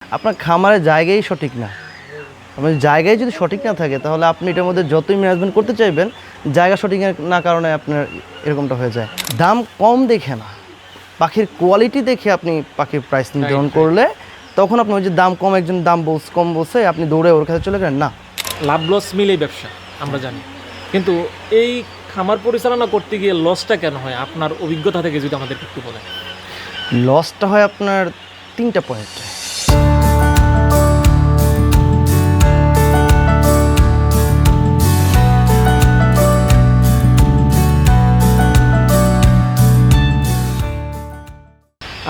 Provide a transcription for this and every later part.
আপনার খামারের জায়গাই সঠিক না। আপনার জায়গায় যদি সঠিক না থাকে তাহলে আপনি এটার মধ্যে যতই ম্যানেজমেন্ট করতে চাইবেন, জায়গা সঠিক না কারণে আপনার এরকমটা হয়ে যায়। দাম কম দেখে না, পাখির কোয়ালিটি দেখে আপনি পাখির প্রাইস নির্ধারণ করলে তখন আপনি ওই যে দাম কম, একজন দাম কম বলছে আপনি দৌড়ে ওর কাছে চলে গেলেন না। লাভ লস মিলেই ব্যবসা আমরা জানি, কিন্তু এই খামার পরিচালনা করতে গিয়ে লসটা কেন হয় আপনার অভিজ্ঞতা থেকে যদি আমাদের একটু বলেন। লসটা হয় আপনার 3টা পয়েন্টে।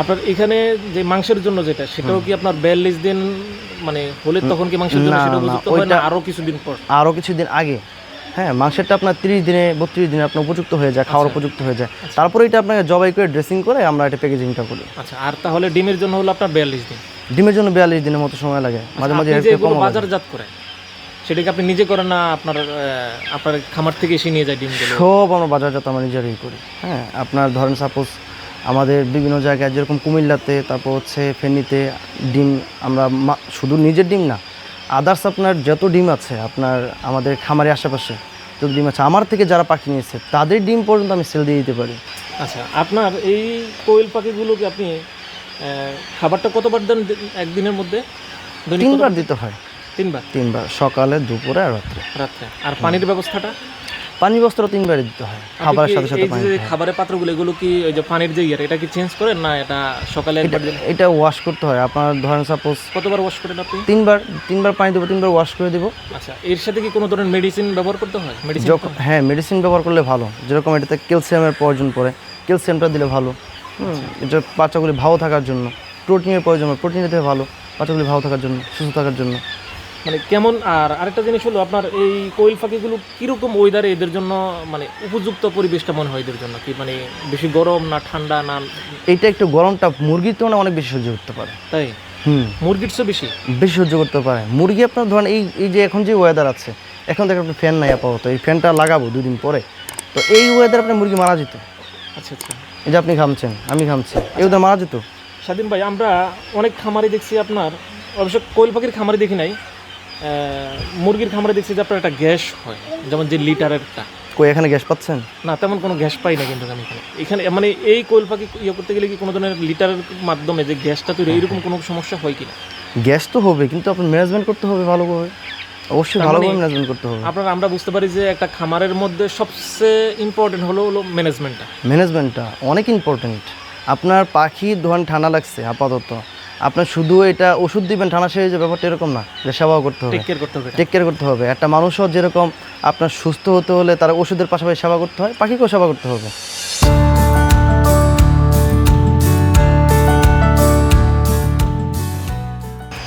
আপনার এখানে যে মাংসের জন্য যেটা, সেটাও কি আপনার 42 দিন মানে হলে তখন কি মাংসের জন্য সেটা উপযুক্ত হয় না আরো কিছুদিন পর? আরও কিছুদিন আগে, হ্যাঁ, মাংসেরটা আপনার 30 দিনে 32 দিনে আপনার উপযুক্ত হয়ে যায়, খাওয়ার উপযুক্ত হয়ে যায়। তারপরে এটা আপনাকে জবাই করে ড্রেসিং করে আমরা এটা প্যাকেজিংটা করি। আচ্ছা, আর তাহলে ডিমের জন্য হলো আপনার 42 দিন। ডিমের জন্য 42 দিনের মতো সময় লাগে, মাঝে মাঝে আপনি যে এগুলো বাজারজাত করে সেটা কি আপনি নিজে করেন না আপনার আপনার খামার থেকে এসে নিয়ে যায় ডিমগুলো? সব আমরা বাজারজাত আমরা নিজেরাই করি। হ্যাঁ, আপনার ধরেন সাপোজ আমাদের বিভিন্ন জায়গায় যেরকম কুমিল্লাতে, তারপর হচ্ছে ফেনীতে ডিম আমরা শুধু নিজের ডিম না, আদার্স আপনার যত ডিম আছে আপনার আমাদের খামারের আশেপাশে যত ডিম আছে আমার থেকে যারা পাখি নিয়েছে তাদের ডিম পর্যন্ত আমি সেল দিয়ে দিতে পারি। আচ্ছা, আপনার এই কোয়েল পাখিগুলোকে আপনি খাবারটা কতবার দেন একদিনের মধ্যে? 3বার দিতে হয়। 3বার, সকালে, দুপুরে আর রাত্রে। আর পানির ব্যবস্থাটা? পানির বস্ত্র 3বারই দিতে হয় খাবারের সাথে সাথে। এই যে খাবারের পাত্রগুলো, এগুলো কি ওই যে পানির যে এটা কি চেঞ্জ করেন না এটা সকালে একবার দিন? এটা ওয়াশ করতে হয়। আপনার ধরেন সাপোজ কতবার ওয়াশ করেন আপনি? 3বার পানি দেবো, 3বার ওয়াশ করে দেবো। আচ্ছা, এর সাথে কি কোনো ধরনের মেডিসিন ব্যবহার করতে হয়? হ্যাঁ, মেডিসিন ব্যবহার করলে ভালো। যেরকম এটাতে ক্যালসিয়ামের প্রয়োজন পড়ে, ক্যালসিয়ামটা দিলে ভালো। এটা বাচ্চাগুলি ভালো থাকার জন্য। প্রোটিনের প্রয়োজন, প্রোটিন দিতে ভালো বাচ্চাগুলি ভালো থাকার জন্য, সুস্থ থাকার জন্য। মানে কেমন? আর আরেকটা জিনিস হলো আপনার এই কোয়েল পাখিগুলো কীরকম ওয়েদারে এদের জন্য মানে উপযুক্ত পরিবেশটা মনে হয় এদের জন্য? কি মানে বেশি গরম না ঠান্ডা না? এইটা একটু গরমটা মুরগির তুলনায় অনেক বেশি সহ্য করতে পারে। তাই? মুরগির চেয়ে বেশি সহ্য করতে পারে মুরগি। আপনার ধরেন এই যে এখন যে ওয়েদার আছে, এখন দেখেন আপনার ফ্যান নাই আপাতত, এই ফ্যানটা লাগাবো 2 দিন পরে, তো এই ওয়েদার আপনার মুরগি মারা যেত। আচ্ছা আচ্ছা, এই যে আপনি ঘামছেন, আমি ঘামছি, এই ওয়েদার মারা যেত। স্বাধীন ভাই, আমরা অনেক খামারে দেখছি আপনার, অবশ্য কোয়েল পাখির খামারে দেখি নাই, মুরগির খামারে দেখছি যে আপনার একটা গ্যাস হয়, যেমন যে লিটারেরটা। কই এখানে গ্যাস পাচ্ছেন? না, তেমন কোনো গ্যাস পাই না কিন্তু আমি এখানে মানে এই কোয়েল পাখি ইয়ে করতে গেলে কি কোনো ধরনের লিটারের মাধ্যমে যে গ্যাসটা তৈরি, এরকম কোনো সমস্যা হয় কিনা? গ্যাস তো হবে, কিন্তু আপনার ম্যানেজমেন্ট করতে হবে ভালোভাবে, অবশ্যই ভালোভাবে ম্যানেজমেন্ট করতে হবে। আপনারা আমরা বুঝতে পারি যে একটা খামারের মধ্যে সবচেয়ে ইম্পর্টেন্ট হলো ম্যানেজমেন্টটা অনেক ইম্পর্টেন্ট। আপনার পাখি ধরেন ঠান্ডা লাগছে আপাতত, আপনার শুধু এটা ওষুধ দিবেন ঠান্ডা সেরে যে ব্যাপারটা এরকম না, যে সেবাও করতে হবে, টেক কেয়ার করতে হবে। একটা মানুষও যেরকম আপনার সুস্থ হতে হলে তার ওষুধের পাশাপাশি সেবা করতে হয়, পাখিকেও সেবা করতে হবে।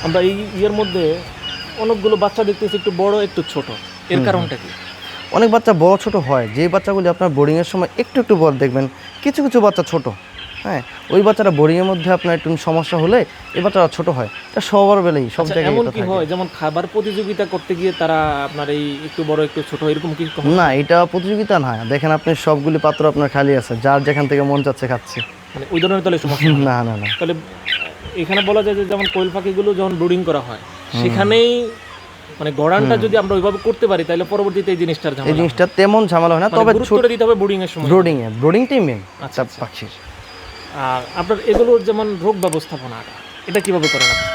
আমরা এই ইয়ের মধ্যে অনেকগুলো বাচ্চা দেখতেছি, একটু বড় একটু ছোট, এর কারণটা কি? অনেক বাচ্চা বড় ছোট হয়, যেই বাচ্চাগুলি আপনার বোর্ডিংয়ের সময় একটু বড় দেখবেন, কিছু বাচ্চা ছোট, হ্যাঁ, ওই বাচ্চাটা বোর্ডিংয়ের মধ্যে আপনার একটু সমস্যা হলে এই বাচ্চাটা ছোট হয়। এটা সবার বেলায় সব জায়গায় এমন কি হয়, যেমন খাবার প্রতিযোগিতা করতে গিয়ে তারা আপনার এই একটু বড় একটু ছোট এরকম কি? না, এটা প্রতিযোগিতা না। দেখেন আপনি সবগুলি পাত্র আপনার খালি আছে, যার যেখান থেকে মন চাচ্ছে খাচ্ছে, মানে ওই ধরনের তাহলে সমস্যা না। তাহলে এখানে বলা যায় যে যেমন কোয়েল পাখিগুলো যখন ব্রুডিং করা হয় সেখানেই মানে গড়ানটা যদি আমরা ওইভাবে করতে পারি তাহলে পরবর্তীতে এই জিনিসটা তেমন ঝামেলা হয় না। তবে গুরুত্ব দিতে হবে ব্রুডিং এর সময়, ব্রুডিংটাই মেন। আচ্ছা, পাখির আর আপনার এগুলোর যেমন রোগ ব্যবস্থাপনাটা এটা কিভাবে করেন আপনি?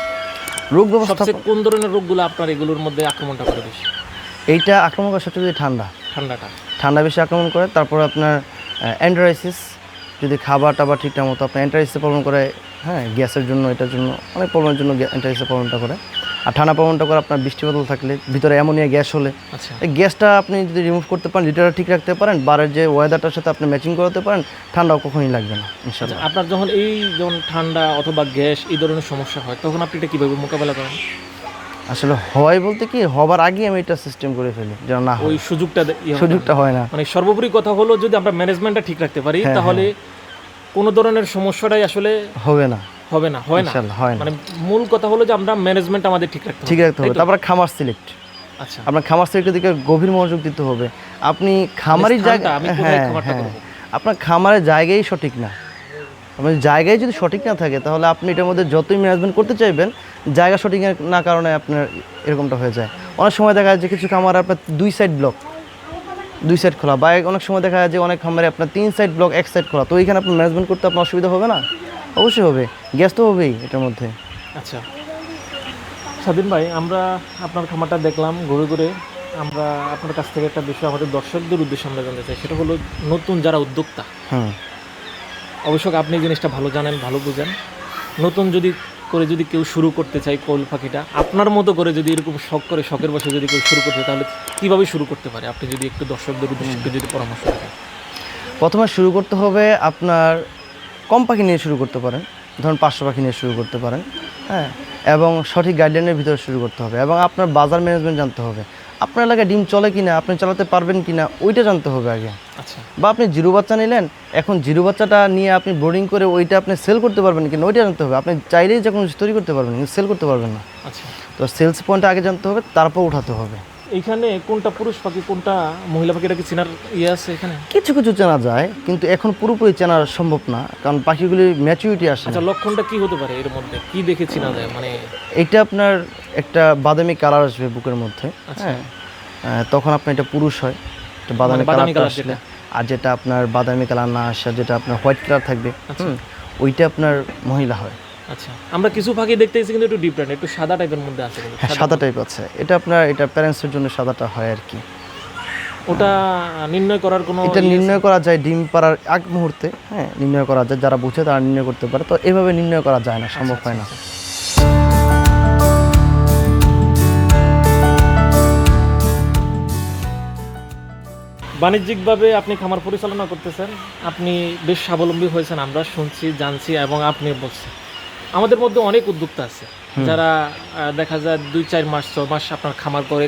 রোগ ব্যবস্থাপনা কোন ধরনের রোগগুলো আপনার এগুলোর মধ্যে আক্রমণটা করে বেশি? এইটা আক্রমণ করে সবচেয়ে ঠান্ডা বেশি আক্রমণ করে। তারপর আপনার অ্যান্টারাইসিস, যদি খাবার টাবার ঠিকঠাক মতো আপনার অ্যান্টারাইসিসে প্রবলেম করে, হ্যাঁ, গ্যাসের জন্য, এটার জন্য অনেক প্রবলেমের জন্য অ্যান্টারাইসিসে প্রবলেমটা করে। আর ঠান্ডা প্রবলেমটা করে আপনার বৃষ্টি বাদল থাকলে, ভিতরে অ্যামোনিয়া গ্যাস হলে, এই গ্যাসটা আপনি যদি রিমুভ করতে পারেন, লিটারটা ঠিক রাখতে পারেন, বারের যে ওয়েদারটার সাথে আপনি ম্যাচিং করাতে পারেন, ঠান্ডাও কখনোই লাগবে না ইনশাআল্লাহ। আপনার যখন ঠান্ডা অথবা গ্যাস এই ধরনের সমস্যা হয় তখন আপনি এটা কীভাবে মোকাবেলা করেন? আসলে হয় বলতে কি, হবার আগে আমি এটা সিস্টেম করে ফেলি যেন না, ওই সুযোগটা হয় না। মানে সর্বোপরি কথা হলো, যদি আমরা ম্যানেজমেন্টটা ঠিক রাখতে পারি তাহলে কোনো ধরনের সমস্যাটাই আসলে হয় না। মানে মূল কথা হলো যে আমরা ম্যানেজমেন্ট আমাদের ঠিক রাখতে হবে। তারপর খামার সিলেক্ট, আচ্ছা, আপনার খামার সিলেক্টের দিকে গভীর মনোযোগ দিতে হবে। আপনি খামারের জায়গা, আপনার খামারের জায়গাই সঠিক না। আপনার জায়গায় যদি সঠিক না থাকে তাহলে আপনি এটার মধ্যে যতই ম্যানেজমেন্ট করতে চাইবেন, জায়গা সঠিক না কারণে আপনার এরকমটা হয়ে যায়। অনেক সময় দেখা যায় যে কিছু খামার আপনার 2 সাইড ব্লক, 2 সাইড খোলা, বা অনেক সময় দেখা যায় যে অনেক খামারে আপনার 3 সাইড ব্লক 1 সাইড খোলা। তো এইখানে আপনার ম্যানেজমেন্ট করতে আপনার অসুবিধা হবে না? অবশ্যই হবে, গ্যাস তো হবেই এটার মধ্যে। আচ্ছা স্বাধীন ভাই, আমরা আপনার খামারটা দেখলাম ঘুরে ঘুরে। আমরা আপনার কাছ থেকে একটা বিষয় আমাদের দর্শকদের উদ্দেশ্যে আমরা জানতে চাই, সেটা হলো নতুন যারা উদ্যোক্তা, অবশ্যই আপনি জিনিসটা ভালো জানেন, ভালো বুঝেন। নতুন যদি কেউ শুরু করতে চায় কোয়েল পাখিটা আপনার মতো করে, যদি এরকম শখ করে, শখের বসে যদি কেউ শুরু করতে, তাহলে কীভাবে শুরু করতে পারে? আপনি যদি একটু দর্শকদের উদ্দেশ্যে যদি পরামর্শ দেন। প্রথমে শুরু করতে হবে আপনার কম পাখি নিয়ে শুরু করতে পারেন, ধরুন 500 পাখি নিয়ে শুরু করতে পারেন, হ্যাঁ, এবং সঠিক গাইডলাইনের ভিতরে শুরু করতে হবে, এবং আপনার বাজার ম্যানেজমেন্ট জানতে হবে। আপনার এলাকায় ডিম চলে কিনা, আপনি চালাতে পারবেন কিনা, ওইটা জানতে হবে আগে। আচ্ছা। বা আপনি জিরো বাচ্চা নিলেন, এখন জিরো বাচ্চাটা নিয়ে আপনি ব্রিডিং করে ওইটা আপনি সেল করতে পারবেন কিনা, ওইটা জানতে হবে। আপনি চাইলেই যখন তৈরি করতে পারবেন কিন্তু সেল করতে পারবেন না। আচ্ছা। তো সেলস পয়েন্টটা আগে জানতে হবে, তারপর উঠাতে হবে। এইখানে কোনটা পুরুষ পাখি কোনটা মহিলা পাখিটা কি চেনার ইয়ে আছে এখানে? কিছু কিছু চেনা যায়, কিন্তু এখন পুরোপুরি চেনা সম্ভব না, কারণ পাখিগুলির ম্যাচুরিটি আসে না। আচ্ছা, লক্ষণটা কি হতে পারে এর মধ্যে, কি দেখে চেনা যায়? মানে এটা আপনার একটা বাদামি কালার আসবে বুকের মধ্যে, হ্যাঁ, তখন আপনার এটা পুরুষ হয়, এটা বাদামি কালার আসলে। আর যেটা আপনার বাদামি কালার না আসে, যেটা আপনার হোয়াইট কালার থাকবে, ওইটা আপনার মহিলা হয়। আচ্ছা, আমরা কিছু পাখি দেখতেছি কিন্তু একটু ডিফারেন্ট, একটু সাদা টাইপের মধ্যে আছে। হ্যাঁ, সাদা টাইপ আছে, এটা আপনার এটা প্যারেন্টসের জন্য সাদাটা হয় আর কি। ওটা নির্ণয় করার কোনো এটা নির্ণয় করা যায় ডিম পাড়ার আগ মুহূর্তে, হ্যাঁ, নির্ণয় করা যায়, যারা বুঝে তারা নির্ণয় করতে পারে। তো এভাবে নির্ণয় করা যায় না, সম্ভব হয় না। বাণিজ্যিকভাবে আপনি খামার পরিচালনা করতেছেন, আপনি বেশ স্বাবলম্বী হয়েছেন, আমরা শুনছি, জানছি, এবং আপনি বলছেন। আমাদের মধ্যে অনেক উদ্যোক্তা আছে যারা দেখা যায় 2-4 মাস 6 মাস আপনার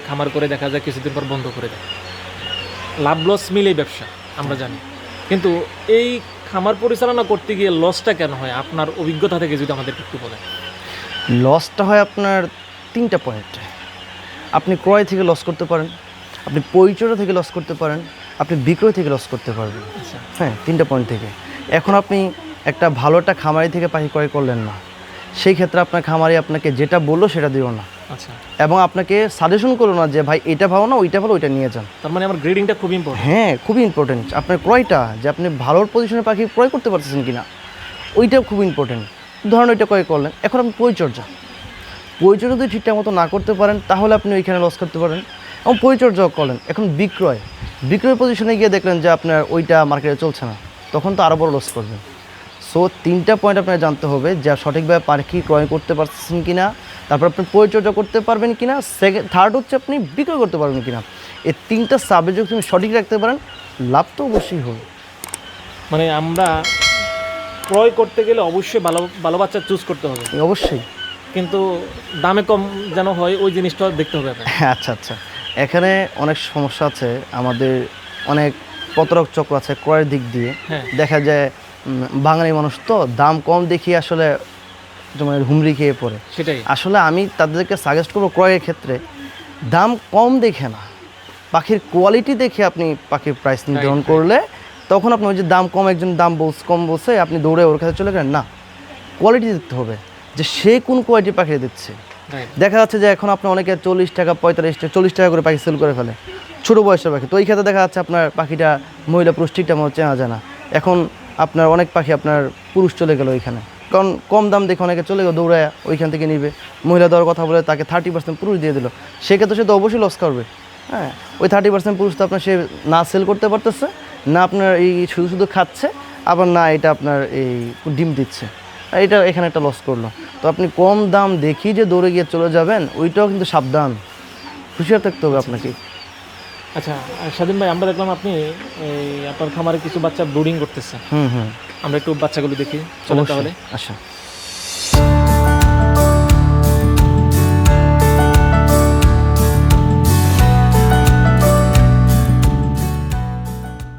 খামার করে দেখা যায় কিছুদিন পর বন্ধ করে দেয়। লাভ লস মিলেই ব্যবসা, আমরা জানি। কিন্তু এই খামার পরিচালনা করতে গিয়ে লসটা কেন হয়? আপনার অভিজ্ঞতা থেকে যদি আমাদের একটু বলেন। লসটা হয় আপনার 3টা পয়েন্ট। আপনি ক্রয় থেকে লস করতে পারেন, আপনি পরিচর্যা থেকে লস করতে পারেন, আপনি বিক্রয় থেকে লস করতে পারবেন। হ্যাঁ, 3টা পয়েন্ট থেকে। এখন আপনি একটা ভালো একটা খামারি থেকে পাখি ক্রয় করলেন না, সেই ক্ষেত্রে আপনার খামারি আপনাকে যেটা বললো সেটা দিও না। আচ্ছা। এবং আপনাকে সাজেশন করলো না যে ভাই এটা ভালো না, ওইটা ভালো, ওইটা নিয়ে যান। তার মানে আমার গ্রেডিংটা খুব ইম্পর্টেন্ট। হ্যাঁ, খুবই ইম্পর্টেন্ট। আপনার ক্রয়টা, যে আপনি ভালোর পজিশনে পাখি ক্রয় করতে পারতেছেন কিনা, ওইটাও খুব ইম্পর্টেন্ট। ধরুন ওইটা ক্রয় করলেন, এখন আপনি পরিচর্যা যদি ঠিকঠাক মতো না করতে পারেন, তাহলে আপনি ওইখানে লস করতে পারেন। এবং পরিচর্যা করলেন, এখন বিক্রয় পজিশনে গিয়ে দেখলেন যে আপনার ওইটা মার্কেটে চলছে না, তখন তো আরও বড় লস করবেন। সো 3টা পয়েন্ট আপনার জানতে হবে, যে সঠিকভাবে পাখি ক্রয় করতে পারছেন কিনা, তারপর আপনি পরিচর্যা করতে পারবেন কিনা, থার্ড হচ্ছে আপনি বিক্রয় করতে পারবেন কিনা। এই 3টা সাবজেক্ট যদি তুমি সঠিক রাখতে পারেন, লাভ তো অবশ্যই হবে। মানে আমরা ক্রয় করতে গেলে অবশ্যই ভালো বাচ্চা চুজ করতে হবে, অবশ্যই, কিন্তু দামে কম যেন হয়, ওই জিনিসটা দেখতে হবে। আচ্ছা আচ্ছা, এখানে অনেক সমস্যা আছে, আমাদের অনেক প্রতারক চক্র আছে ক্রয়ের দিক দিয়ে। দেখা যায় বাঙালি মানুষ তো দাম কম দেখিয়ে আসলে তোমার হুমড়ি খেয়ে পড়ে। সেটাই আসলে আমি তাদেরকে সাজেস্ট করবো, ক্রয়ের ক্ষেত্রে দাম কম দেখে না, পাখির কোয়ালিটি দেখে আপনি পাখির প্রাইস নির্ধারণ করলে, তখন আপনি ওই যে দাম কম, একজন দাম কম বলছে আপনি দৌড়ে ওর কাছে চলে গেলেন না, কোয়ালিটি দেখতে হবে যে সে কোন কোয়ালিটির পাখি দিচ্ছে। দেখা যাচ্ছে যে এখন আপনার অনেকে 40 টাকা 45 টাকা 40 টাকা করে পাখি সেল করে ফেলে, ছোটো বয়সের পাখি। তো এই ক্ষেত্রে দেখা যাচ্ছে আপনার পাখিটা মহিলা পুরুষ ঠিকঠাক মতো চেনা যায় না। এখন আপনার অনেক পাখি আপনার পুরুষ চলে গেল ওইখানে, কারণ কম দাম দেখে অনেকে চলে গেল, দৌড়ায় ওইখান থেকে নিবে, মহিলা দেওয়ার কথা বলে তাকে 30% পুরুষ দিয়ে দিল, সেক্ষেত্রে সে তো অবশ্যই লস করবে। হ্যাঁ, ওই 30% পুরুষ তো আপনার সে না সেল করতে পারতেছে না, আপনার এই শুধু খাচ্ছে, আবার না এটা আপনার এই ডিম দিচ্ছে, এটা এখানে একটা লস করলো। তো আপনি কম দাম দেখি যে দৌড়ে গিয়ে চলে যাবেন, ওইটাও কিন্তু সাবধান, হুঁশিয়ার থাকতে হবে আপনাকে। আচ্ছা স্বাধীন ভাই, আমরা দেখলাম আপনি আপনার খামারে কিছু বাচ্চা ব্রুডিং করতেছেন। হুম, আমরা একটু বাচ্চাগুলো দেখি, চলো তাহলে। আচ্ছা।